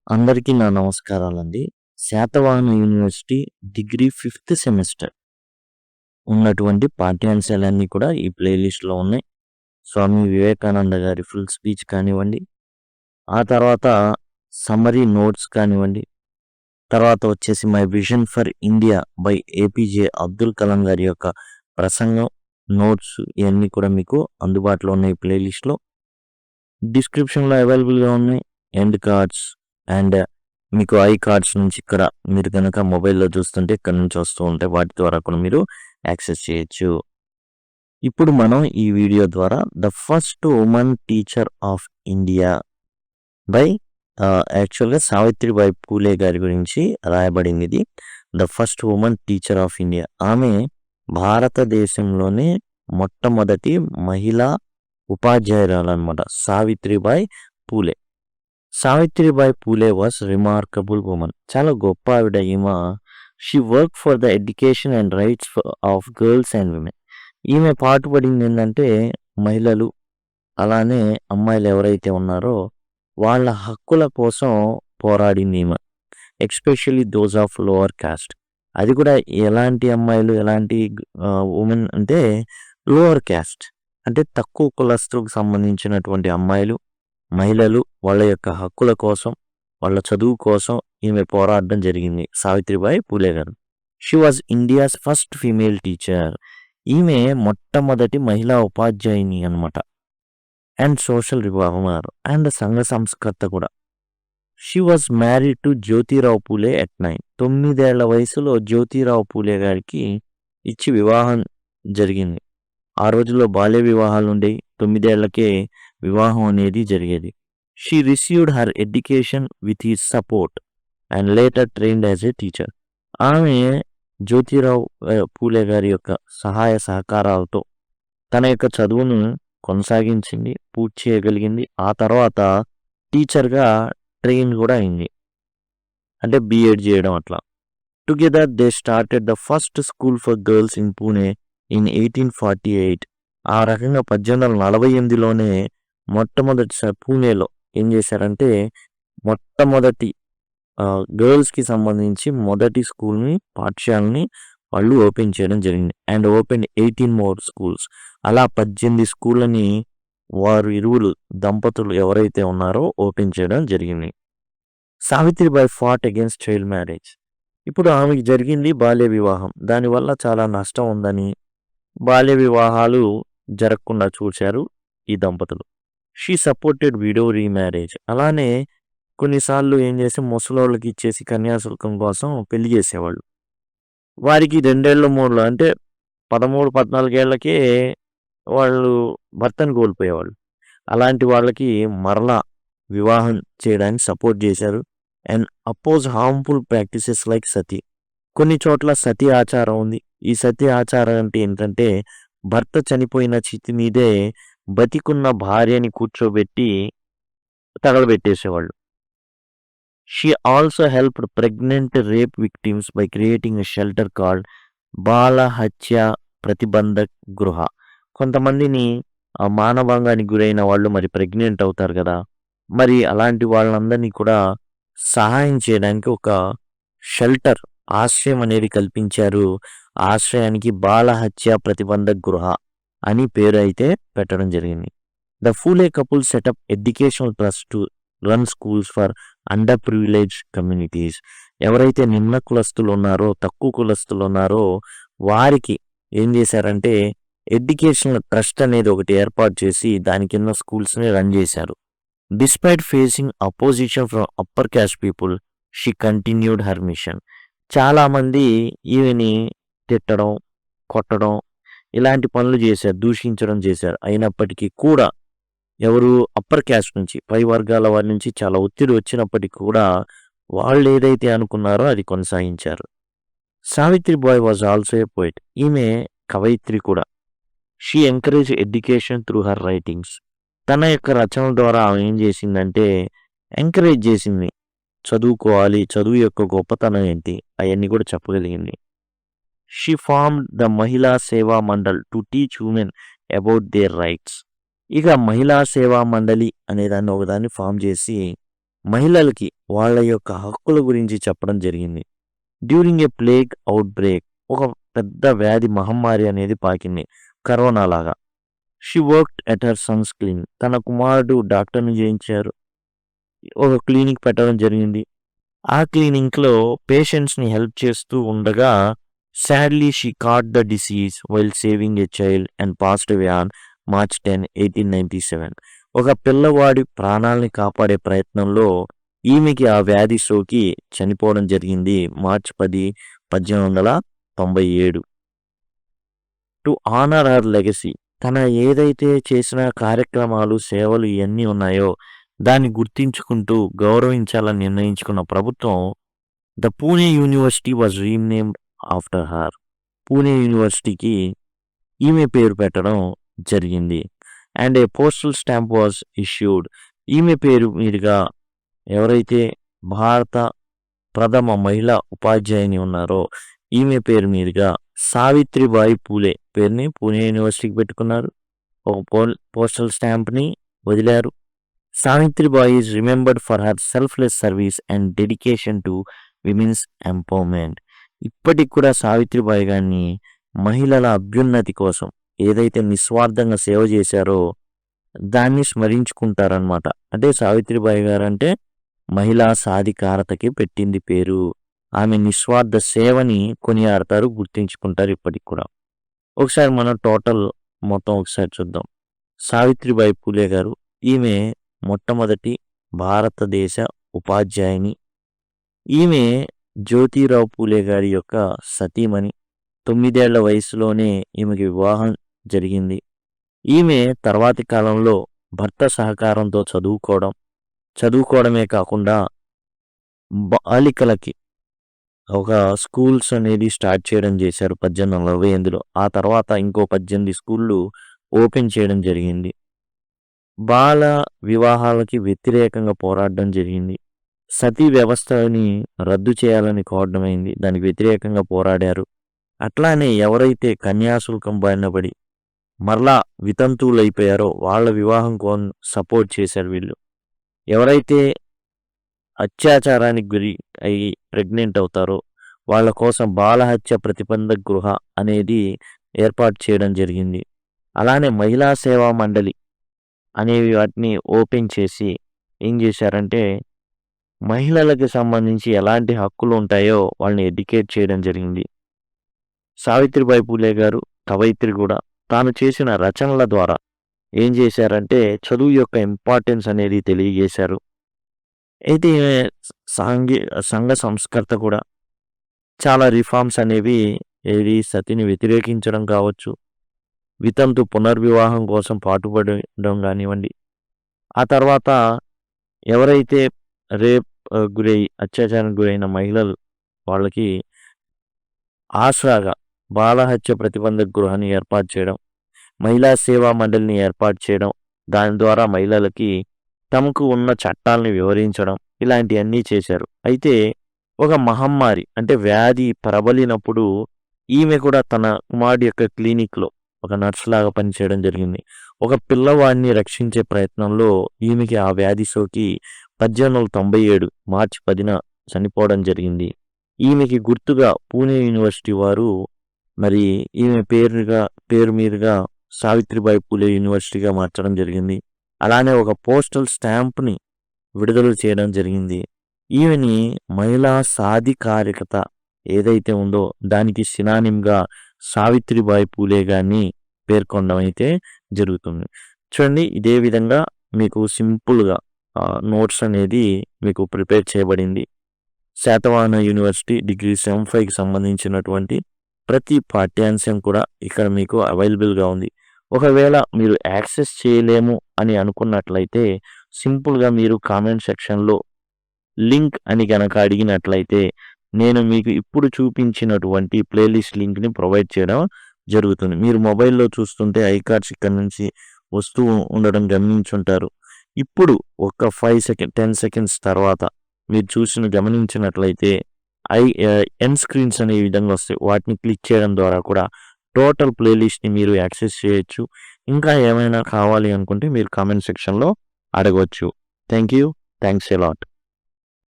అందరికీ నా నమస్కారాలండి. Satavahana university degree fifth semester ఉన్నటువంటి పాఠ్యాంశాలన్నీ కూడా ఈ ప్లేలిస్ట్‌లో ఉన్నాయి. స్వామి వివేకానంద గారి ఫుల్ స్పీచ్ కానివ్వండి, ఆ తర్వాత సమ్మరీ నోట్స్ కానివ్వండి, తర్వాత వచ్చేసి my vision for India by APJ Abdul Kalam గారి యొక్క ప్రసంగం, నోట్స్ ఇయన్నీ కూడా మీకు అందుబాటులో ఉన్నాయి ప్లేలిస్ట్‌లో. డిస్క్రిప్షన్‌లో అవైలబుల్‌గా ఉన్నాయి. ఎండ్ కార్డ్స్ అండ్ మీకు ఐ కార్డ్స్ నుంచి ఇక్కడ మీరు కనుక మొబైల్‌లో చూస్తుంటే ఇక్కడ నుంచి వస్తూ ఉంటాయి. వాటి ద్వారా కూడా మీరు యాక్సెస్ చేయొచ్చు. ఇప్పుడు మనం ఈ వీడియో ద్వారా the first woman teacher of India by యాక్చువల్‌గా సావిత్రిబాయి పూలే గారి గురించి రాయబడింది ఇది. The first woman teacher of India. ఆమె భారతదేశంలోనే మొట్టమొదటి మహిళా ఉపాధ్యాయురాలన్నమాట. Savitribai Phule. Savitribai Phule was remarkable women. చాలా గొప్ప ఆవిడ ఈమె. She work for the education and rights of girls and women. ఈమె పాటుపడింది ఏంటంటే మహిళలు అలానే అమ్మాయిలు ఎవరైతే ఉన్నారో వాళ్ళ హక్కుల కోసం పోరాడింది ఈమె. Especially those of lower caste. అది కూడా ఎలాంటి అమ్మాయిలు, ఎలాంటి ఉమెన్ అంటే లోవర్ కాస్ట్ అంటే తక్కువ కులస్తులకు సంబంధించినటువంటి అమ్మాయిలు, మహిళలు వాళ్ళ యొక్క హక్కుల కోసం, వాళ్ళ చదువు కోసం ఈమె పోరాడడం జరిగింది. సావిత్రిబాయి పూలే గారు. She was India's first female teacher. ఈమె మొట్టమొదటి మహిళా ఉపాధ్యాయుని అనమాట. అండ్ సోషల్ రిఫార్మర్ అండ్ సంఘ సంస్కర్త కూడా. She was married to Jyotirao Phule at 9. 9 ఏళ్ల వయసులో జ్యోతిరావు పూలే గారికి ఇచ్చి వివాహం జరిగింది. ఆ రోజుల్లో బాల్య వివాహాలు ఉండేవి. 9 ఏళ్లకే వివాహం అనేది జరిగేది. She received her education with his support and later trained as a teacher. ఆమె జ్యోతిరావు పూలే గారి యొక్క సహాయ సహకారాలతో తన యొక్క చదువును కొనసాగించింది, పూర్తి చేయగలిగింది. ఆ తర్వాత టీచర్గా ట్రైన్ కూడా అయింది, అంటే బీఎడ్ చేయడం అట్లా. Together they started the first school for girls in Pune in 1848. ఆ రకంగా 1848లోనే మొట్టమొదటిసారి పూణేలో ఏం చేశారంటే మొట్టమొదటి గర్ల్స్కి సంబంధించి మొదటి స్కూల్ని, పాఠశాలని వాళ్ళు ఓపెన్ చేయడం జరిగింది. And open 18 more schools. అలా 18 స్కూళ్ళని వారు ఇరువురు దంపతులు ఎవరైతే ఉన్నారో ఓపెన్ చేయడం జరిగింది. Savitribai fat against child marriage. ఇప్పుడు ఆమెకి జరిగింది బాల్య వివాహం. దానివల్ల చాలా నష్టం ఉందని బాల్య వివాహాలు జరగకుండా చూశారు ఈ దంపతులు. She supported widow remarriage. అలానే కొన్నిసార్లు ఏం చేసి ముసలోళ్ళకి ఇచ్చేసి కన్యాశుల్కం కోసం పెళ్లి చేసేవాళ్ళు. వారికి 2 ఏళ్ళు 3 అంటే 13, 14 ఏళ్లకే వాళ్ళు భర్తను కోల్పోయేవాళ్ళు. అలాంటి వాళ్ళకి మరలా వివాహం చేయడానికి సపోర్ట్ చేశారు. And oppose harmful practices like sati. కొన్ని చోట్ల సతీ ఆచారం ఉంది. ఈ సతీ ఆచారం అంటే ఏంటంటే భర్త చనిపోయిన చితి మీదే బతికున్న భార్యని కూర్చోబెట్టి తగలబెట్టేసేవాళ్ళు. She also helped pregnant rape victims by creating a shelter called Bal Hatya Pratibandhak గృహ. కొంతమందిని మానభంగానికి గురైన వాళ్ళు మరి ప్రెగ్నెంట్ అవుతారు కదా, మరి అలాంటి వాళ్ళందరినీ కూడా సహాయం చేయడానికి ఒక షెల్టర్, ఆశ్రయం అనేది కల్పించారు. ఆశ్రయానికి బాల హత్య ప్రతిబంధక్ గృహ అని పేరు అయితే పెట్టడం జరిగింది. The Phule couple setup educational trust to run schools for under privilege communities. ఎవరైతే నిమ్న కులస్తులు ఉన్నారో, తక్కువ కులస్తులు ఉన్నారో వారికి ఏం చేశారంటే ఎడ్యుకేషనల్ ట్రస్ట్ అనేది ఒకటి ఏర్పాటు చేసి దాని కింద స్కూల్స్ని రన్ చేశారు. Despite facing opposition from upper caste people, she continued her mission. చాలామంది ఈమెని తిట్టడం, కొట్టడం ఇలాంటి పనులు చేశారు, దూషించడం చేశారు. అయినప్పటికీ కూడా ఎవరు అప్పర్ క్యాస్ట్ నుంచి, పై వర్గాల వారి నుంచి చాలా ఒత్తిడి వచ్చినప్పటికీ కూడా వాళ్ళు ఏదైతే అనుకున్నారో అది కొనసాగించారు. Savitribai was also a poet. ఈమె కవయిత్రి కూడా. She encourage education through her writings. తన యొక్క రచనల ద్వారా ఆమె ఏం చేసిందంటే ఎంకరేజ్ చేసింది, చదువుకోవాలి, చదువు యొక్క గొప్పతనం ఏంటి అవన్నీ కూడా చెప్పగలిగింది. షీ ఫార్మ్డ్ ద మహిళా సేవా mandal to teach women about their rights. ఇక మహిళా సేవా మండలి అనేదాన్ని ఒకదాన్ని ఫామ్ చేసి మహిళలకి వాళ్ళ యొక్క హక్కుల గురించి చెప్పడం జరిగింది. During a plague out break, ఒక పెద్ద వ్యాధి మహమ్మారి అనేది పాకింది, కరోనా లాగా. She worked at her son's clinic, తన కుమారుడు డాక్టర్ని చేయించారు, ఒక క్లినిక్ పెట్టడం జరిగింది. ఆ క్లినిక్లో పేషెంట్స్ని హెల్ప్ చేస్తూ ఉండగా sadly she caught the disease while saving a child and passed away on March 10, 1897. ఒక పిల్లవాడి ప్రాణాలని కాపాడే ప్రయత్నంలో ఈమెకి ఆ వ్యాధి సోకి చనిపోవడం జరిగింది March 10, 1897. To honour her legacy, తన ఏదైతే చేసిన కార్యక్రమాలు సేవలు ఇవన్నీ ఉన్నాయో దాన్ని గుర్తించుకుంటూ గౌరవించాలని నిర్ణయించుకున్న ప్రభుత్వం the Pune university was renamed after her, Pune యూనివర్సిటీకి ఈమె పేరు పెట్టడం జరిగింది. And A postal stamp was issued, ఈమె పేరు మీదుగా ఎవరైతే భారత ప్రథమ మహిళా ఉపాధ్యాయుని ఉన్నారో ఈమె పేరు మీదుగా సావిత్రిబాయి పూలే పేరుని పూణే యూనివర్సిటీకి పెట్టుకున్నారు, ఒక పోస్టల్ స్టాంప్ని వదిలారు. Savitribai is remembered for her selfless service and dedication to women's empowerment. ఇప్పటికి కూడా సావిత్రిబాయి గారిని మహిళల అభ్యున్నతి కోసం ఏదైతే నిస్వార్థంగా సేవ చేశారో దాన్ని స్మరించుకుంటారనమాట. అంటే సావిత్రిబాయి గారు అంటే మహిళా సాధికారతకి పెట్టింది పేరు. ఆమె నిస్వార్థ సేవని కొనియాడతారు, గుర్తించుకుంటారు ఇప్పటికి కూడా. ఒకసారి మనం టోటల్ మొత్తం ఒకసారి చూద్దాం. సావిత్రిబాయి పూలే గారు, ఈమె మొట్టమొదటి భారతదేశ ఉపాధ్యాయుని. ఈమె జ్యోతిరావు పూలే గారి యొక్క సతీమణి. 9 ఏళ్ల వయసులోనే ఈమెకి వివాహం జరిగింది. ఈమె తర్వాతి కాలంలో భర్త సహకారంతో చదువుకోవడమే కాకుండా బాలికలకి ఒక స్కూల్స్ అనేది స్టార్ట్ చేయడం చేశారు 1848లో. ఆ తర్వాత ఇంకో 18 స్కూళ్ళు ఓపెన్ చేయడం జరిగింది. బాల వివాహాలకి వ్యతిరేకంగా పోరాడడం జరిగింది. సతీ వ్యవస్థని రద్దు చేయాలని కోరడమైంది, దానికి వ్యతిరేకంగా పోరాడారు. అట్లానే ఎవరైతే కన్యాశుల్కం బారిన పడి మరలా వితంతువులైపోయారో వాళ్ళ వివాహం సపోర్ట్ చేశారు వీళ్ళు. ఎవరైతే అత్యాచారానికి గురి అయ్యి ప్రెగ్నెంట్ అవుతారో వాళ్ళ కోసం బాలహత్య ప్రతిబంధక గృహ అనేది ఏర్పాటు చేయడం జరిగింది. అలానే మహిళా సేవా మండలి అనేవి వాటిని ఓపెన్ చేసి ఏం చేశారంటే మహిళలకు సంబంధించి ఎలాంటి హక్కులు ఉంటాయో వాళ్ళని ఎడ్యుకేట్ చేయడం జరిగింది. సావిత్రిబాయి పూలే గారు కవయిత్రి కూడా. తాను చేసిన రచనల ద్వారా ఏం చేశారంటే చదువు యొక్క ఇంపార్టెన్స్ అనేది తెలియజేశారు. అయితే సంఘ సంస్కర్త కూడా. చాలా రిఫార్మ్స్ అనేవి ఏది సతిని వ్యతిరేకించడం కావచ్చు, వితంతు పునర్వివాహం కోసం పాటుపడడం కానివ్వండి. ఆ తర్వాత ఎవరైతే అత్యాచారానికి గురైన మహిళలు వాళ్ళకి ఆసరాగా బాలహత్య ప్రతిబంధక గృహాన్ని ఏర్పాటు చేయడం, మహిళా సేవా మండలిని ఏర్పాటు చేయడం, దాని ద్వారా మహిళలకి తమకు ఉన్న చట్టాలని వివరించడం, ఇలాంటివన్నీ చేశారు. అయితే ఒక మహమ్మారి అంటే వ్యాధి ప్రబలినప్పుడు ఈమె కూడా తన కుమారుడి యొక్క క్లినిక్లో ఒక నర్స్ లాగా పనిచేయడం జరిగింది. ఒక పిల్లవాడిని రక్షించే ప్రయత్నంలో ఈమెకి ఆ వ్యాధి సోకి 1897 మార్చి 10న చనిపోవడం జరిగింది. ఈమెకి గుర్తుగా పూణే యూనివర్సిటీ వారు మరి ఈమె పేరు మీదుగా సావిత్రిబాయి పూలే యూనివర్సిటీగా మార్చడం జరిగింది. అలానే ఒక పోస్టల్ స్టాంప్ని విడుదల చేయడం జరిగింది. ఈమెని మహిళా సాధికారికత ఏదైతే ఉందో దానికి సినానిమ్గా సావిత్రిబాయి పూలే గారిని పేర్కొనడం అయితే జరుగుతుంది. చూడండి, ఇదే విధంగా మీకు సింపుల్గా నోట్స్ అనేది మీకు ప్రిపేర్ చేయబడింది. శాతవాహన యూనివర్సిటీ డిగ్రీ 75కి సంబంధించినటువంటి ప్రతి పాఠ్యాంశం కూడా ఇక్కడ మీకు అవైలబుల్గా ఉంది. ఒకవేళ మీరు యాక్సెస్ చేయలేము అని అనుకున్నట్లయితే సింపుల్గా మీరు కామెంట్ సెక్షన్లో లింక్ అని కనుక అడిగినట్లయితే నేను మీకు ఇప్పుడు చూపించినటువంటి ప్లేలిస్ట్ లింక్ని ప్రొవైడ్ చేయడం జరుగుతుంది. మీరు మొబైల్లో చూస్తుంటే ఐకార్డ్స్ ఇక్కడ నుంచి వస్తూ ఉండడం గమనించుంటారు. ఇప్పుడు ఒక 10 సెకండ్స్ తర్వాత మీరు గమనించినట్లయితే ఎండ్ స్క్రీన్స్ అనే విధంగా వస్తాయి. వాటిని క్లిక్ చేయడం ద్వారా కూడా టోటల్ ప్లేలిస్ట్ని మీరు యాక్సెస్ చేయొచ్చు. ఇంకా ఏమైనా కావాలి అనుకుంటే మీరు కామెంట్ సెక్షన్లో అడగవచ్చు. Thanks a lot.